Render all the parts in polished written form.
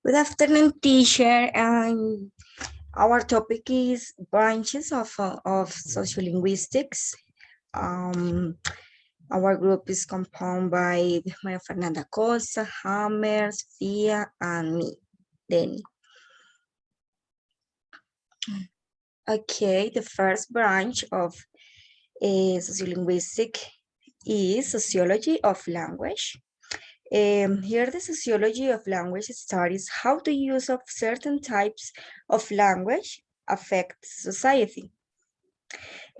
Good afternoon, teacher. Our topic is branches of sociolinguistics. Our group is composed by Maria Fernanda Costa, Hammer, Sofia, and me, Denny. Okay, the first branch of sociolinguistic is sociology of language. Here, the sociology of language studies how the use of certain types of language affects society.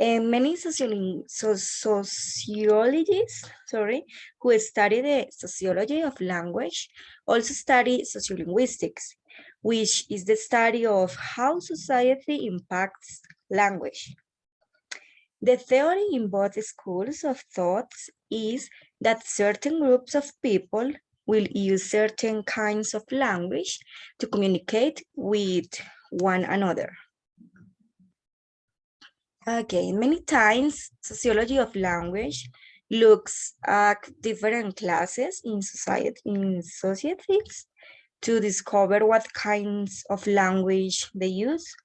Many sociologists, who study the sociology of language also study sociolinguistics, which is the study of how society impacts language. The theory in both schools of thought is that certain groups of people will use certain kinds of language to communicate with one another. Okay, many times sociology of language looks at different classes in societies to discover what kinds of language they use.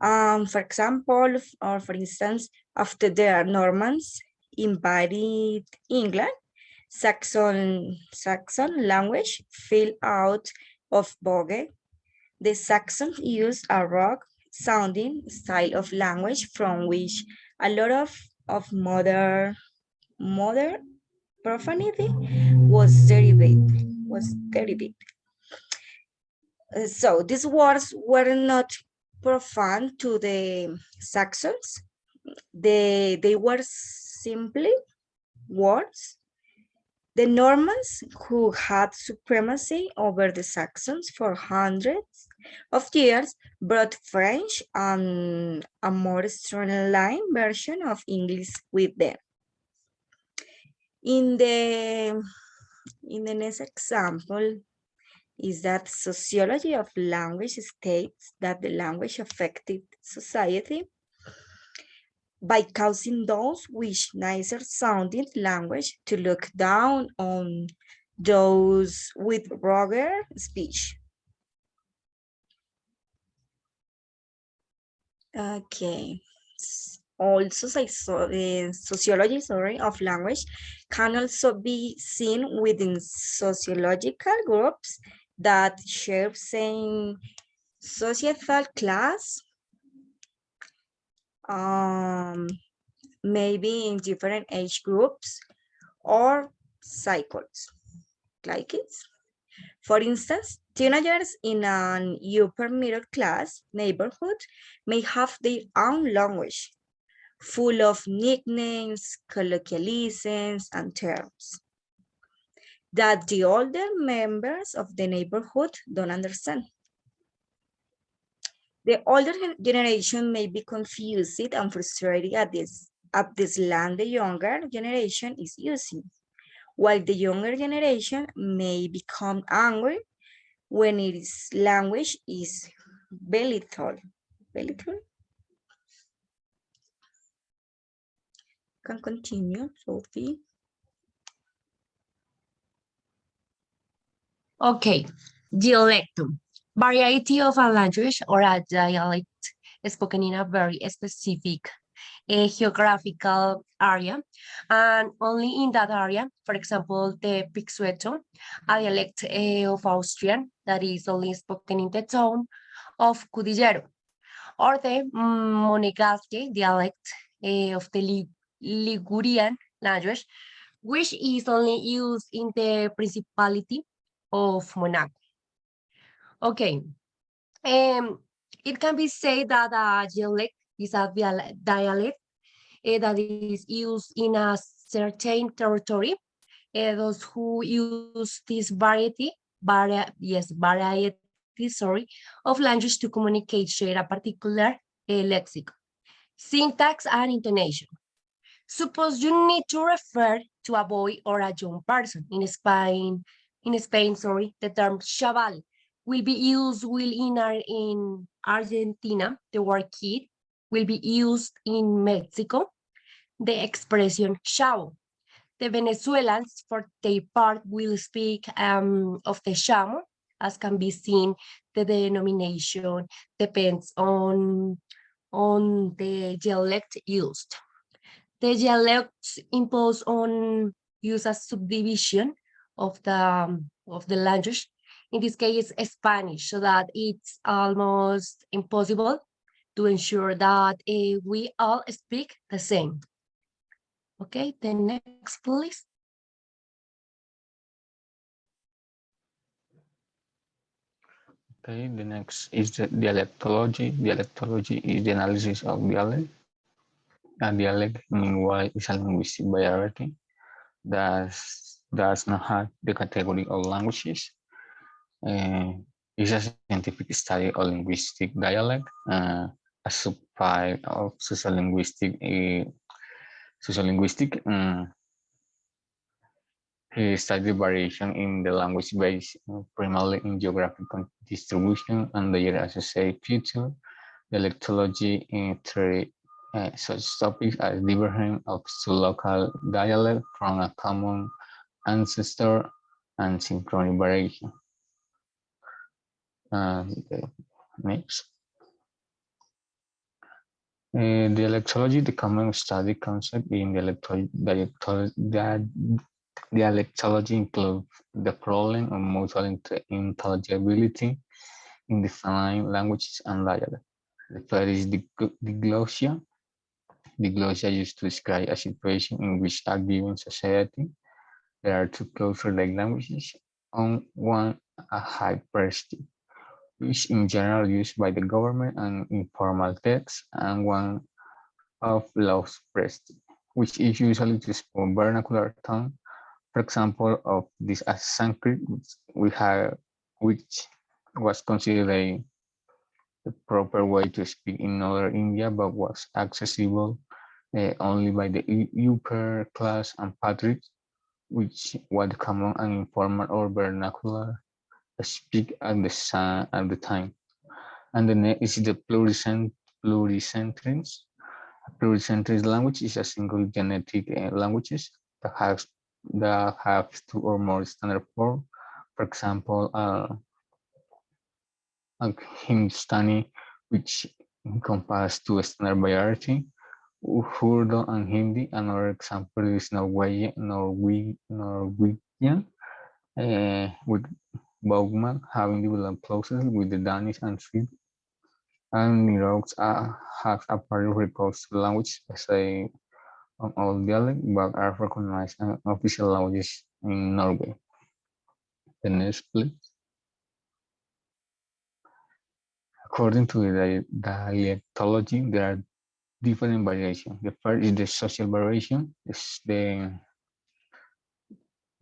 For example, or for instance, after the Normans invaded England, Saxon language fell out of vogue. The Saxons used a rock sounding style of language from which a lot of modern profanity was derived. So these words were not profane to the Saxons. They were simply words. The Normans, who had supremacy over the Saxons for hundreds of years, brought French and a more streamlined version of English with them. In the next example is that sociology of language states that the language affected society by causing those with nicer sounding language to look down on those with rugged speech. Okay. Also, sociology of language can also be seen within sociological groups that share same societal class, maybe in different age groups or cycles, like it. For instance, teenagers in an upper middle class neighborhood may have their own language, full of nicknames, colloquialisms, and terms that the older members of the neighborhood don't understand. The older generation may be confused and frustrated at the slang the younger generation is using, while the younger generation may become angry when its language is belittled. Can continue, Sophie. Okay, dialectum. Variety of a language or a dialect spoken in a very specific geographical area, and only in that area. For example, the Pixueto, a dialect of Austrian that is only spoken in the town of Cudillero, or the Monegasque dialect of the Ligurian language, which is only used in the Principality of Monaco. Okay, it can be said that a dialect is a dialect that is used in a certain territory. Those who use this variety, of language to communicate share a particular lexicon, syntax, and intonation. Suppose you need to refer to a boy or a young person. In Spain, the term chaval will be used in Argentina. The word kid will be used in Mexico. The expression chavo. The Venezuelans, for their part, will speak of the chamo, As can be seen, the denomination depends on the dialect used. The dialects impose on use a subdivision of the language. In this case, Spanish, so that it's almost impossible to ensure that we all speak the same. Okay, the next, please. Okay, the next is the dialectology. Dialectology is the analysis of dialect. A dialect, meanwhile, is a linguistic variety that does not have the category of languages. It's a scientific study of linguistic dialect, a subtype of sociolinguistic. Sociolinguistic study variation in the language based primarily in geographical distribution and their associated feature. Dialectology treats such topics as divergence of local dialect from a common ancestor and synchronic variation. Next. Dialectology, the common study concept in dialectology includes the problem of mutual intelligibility in defined languages and dialect. The first is diglossia. Diglossia used to describe a situation in which a given society there are two close related languages on one a high prestige, which in general used by the government and informal texts, and one of low prestige, which is usually to speak vernacular tongue. For example, of this as Sanskrit, which was considered the proper way to speak in northern India, but was accessible only by the upper class and patriots, which was common and informal or vernacular speak at the time. And the next is the pluricentrins. Pluricentric language is a single genetic languages that have two or more standard form. For example, Hindustani, which encompasses two standard variety, Urdu and Hindi. Another example is Norwegian, with Bogman having developed closely with the Danish and Swedish. And Nirogs have a part of recourse to language specialized on all dialects, but are recognized as official languages in Norway. The next, please. According to the dialectology, there are different variations. The first is the social variation. The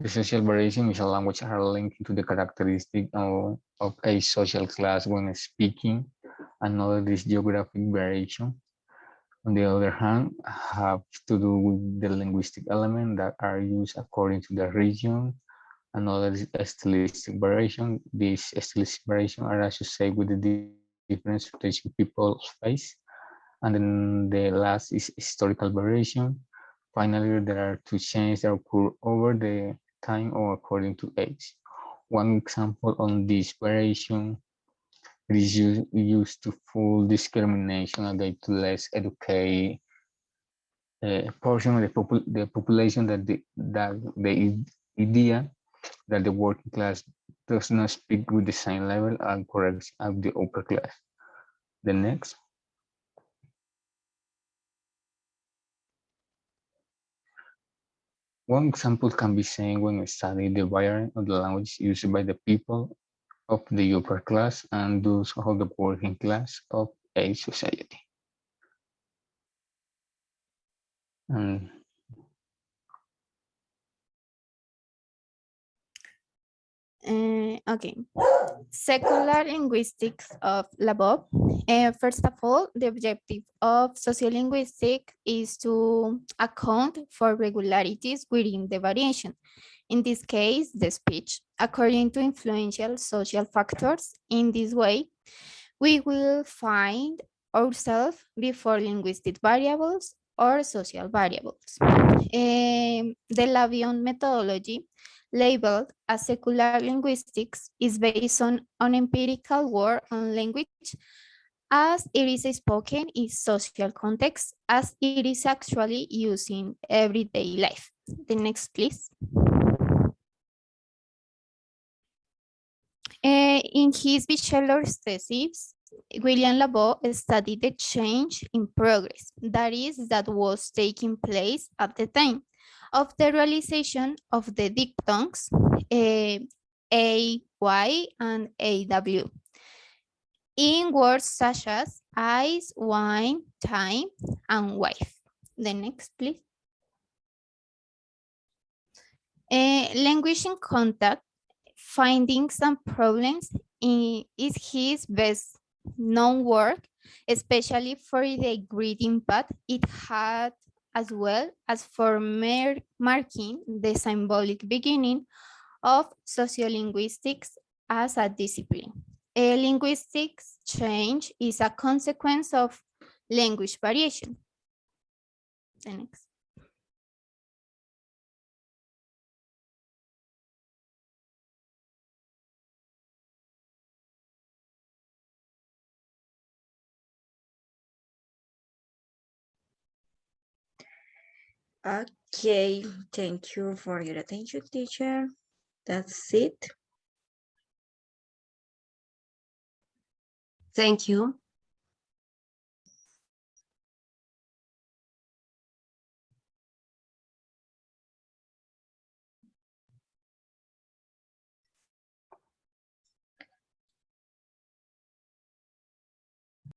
social variation is a language are linked to the characteristic of a social class when speaking. Another is geographic variation. On the other hand, have to do with the linguistic elements that are used according to the region. Another is stylistic variation. These stylistic variations are associated with the different expectations people face. And then the last is historical variation. Finally, there are two changes that occur over the time or according to age. One example on this variation is used to full discrimination against less educated portion of the population that the idea that the working class does not speak with the same level and corrects of the upper class. The next. One example can be seen when we study the variant of the language used by the people of the upper class and those of the working class of a society. And Okay. Secular linguistics of Labov. First of all, the objective of sociolinguistic is to account for regularities within the variation. In this case, the speech, according to influential social factors. In this way, we will find ourselves before linguistic variables or social variables. The Labion methodology labeled as secular linguistics, is based on empirical work on language as it is spoken in social context, as it is actually used in everyday life. The next, please. In his bachelor's thesis, William Labo studied the change in progress, that was taking place at the time of the realization of the diphthongs A, Y, and AW in words such as ice, wine, time, and wife. The next, please. Language in contact, findings and problems is his best known work, especially for the great impact it had, as well as for marking the symbolic beginning of sociolinguistics as a discipline. Linguistics change is a consequence of language variation. The next. Okay, thank you for your attention, teacher. That's it. Thank you.